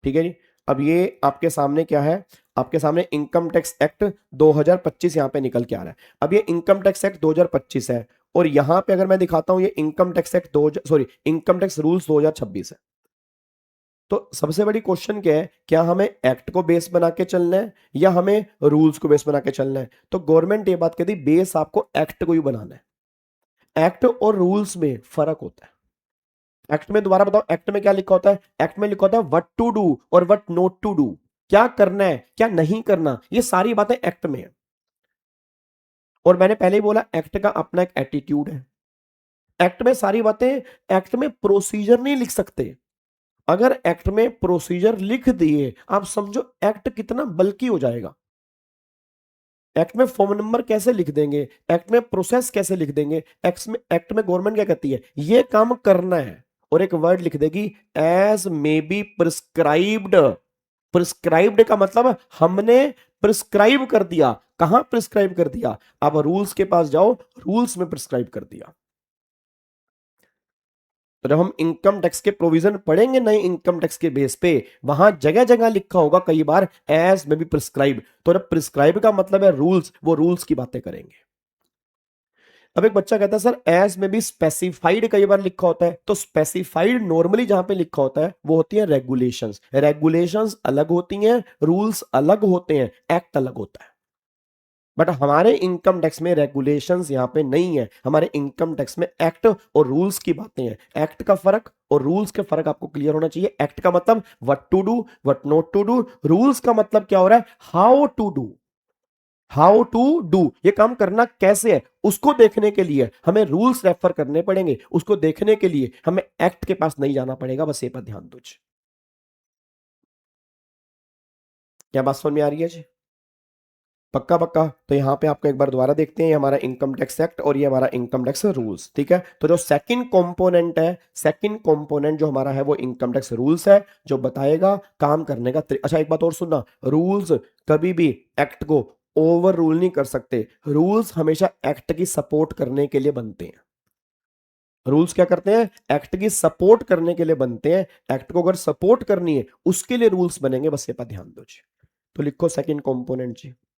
ठीक है जी। अब ये आपके सामने क्या है, आपके सामने इनकम टैक्स एक्ट 2025 यहां पे निकल के आ रहा है। अब ये इनकम टैक्स एक्ट 2025 है, और यहां पे अगर मैं दिखाता हूं ये income tax act income tax rules 2026 है। तो सबसे बड़ी क्वेश्चन क्या है, क्या हमें एक्ट को बेस बना के चलना है या हमें रूल्स को बेस बना के चलना है? तो गवर्नमेंट ये बात कहती है बेस आपको एक्ट को ही बनाना है। एक्ट और रूल्स में फर्क होता है। एक्ट में, दोबारा बताओ, एक्ट में क्या लिखा होता है? एक्ट में लिखा होता है व्हाट टू डू और व्हाट नॉट टू डू। क्या करना है, क्या नहीं करना, ये सारी बातें एक्ट में है। और मैंने पहले ही बोला एक्ट का अपना एक एटीट्यूड है। एक्ट में सारी बातें, एक्ट में प्रोसीजर नहीं लिख सकते। अगर एक्ट में प्रोसीजर लिख दिए, आप समझो एक्ट कितना बल्कि हो जाएगा। एक्ट में फोन नंबर कैसे लिख देंगे, एक्ट में प्रोसेस कैसे लिख देंगे। एक्ट में गवर्नमेंट क्या कहती है, ये काम करना है, और एक वर्ड लिख देगी, as may be prescribed. Prescribed का मतलब हमने प्रिस्क्राइब कर दिया। कहां प्रिस्क्राइब कर दिया? अब रूल्स के पास जाओ, रूल्स में प्रिस्क्राइब कर दिया। तो जब हम इनकम टैक्स के प्रोविजन पढ़ेंगे नए इनकम टैक्स के बेस पे, वहां जगह जगह लिखा होगा कई बार एज में भी प्रिस्क्राइब। तो जब प्रिस्क्राइब का मतलब है रूल्स, वो रूल्स की बातें करेंगे। अब एक बच्चा कहता है सर एज में भी स्पेसिफाइड कई बार लिखा होता है। तो स्पेसिफाइड नॉर्मली जहां पे लिखा होता है वो होती है रेगुलेशंस। रेगुलेशंस अलग होती हैं, रूल्स अलग होते हैं, एक्ट अलग होता है। बट हमारे इनकम टैक्स में रेगुलेशंस यहां पे नहीं है, हमारे इनकम टैक्स में एक्ट और रूल्स की बातें हैं। एक्ट का फर्क और रूल्स का फर्क आपको क्लियर होना चाहिए। एक्ट का मतलब what to do, what not to do. Rules का मतलब क्या हो रहा है, how to do. How to do, ये काम करना कैसे है, उसको देखने के लिए हमें रूल्स रेफर करने पड़ेंगे। उसको देखने के लिए हमें एक्ट के पास नहीं जाना पड़ेगा। बस ये पर ध्यान दो जी। क्या बात समझ में आ रही है जी? पक्का पक्का। तो यहां पे आपको एक बार दोबारा देखते हैं, ये हमारा इनकम टैक्स एक्ट और ये हमारा इनकम टैक्स रूल्स। ठीक है, तो जो सेकंड कंपोनेंट है, सेकंड कंपोनेंट जो हमारा है वो इनकम टैक्स रूल्स है, जो बताएगा काम करने का अच्छा एक बात और सुनना, रूल्स कभी भी एक्ट को ओवर रूल नहीं कर सकते। रूल्स हमेशा एक्ट की सपोर्ट करने के लिए बनते हैं। रूल्स क्या करते हैं, एक्ट की सपोर्ट करने के लिए बनते हैं। एक्ट को अगर सपोर्ट करनी है उसके लिए रूल्स बनेंगे। बस ये पर ध्यान दो जी। तो लिखो सेकंड कंपोनेंट जी।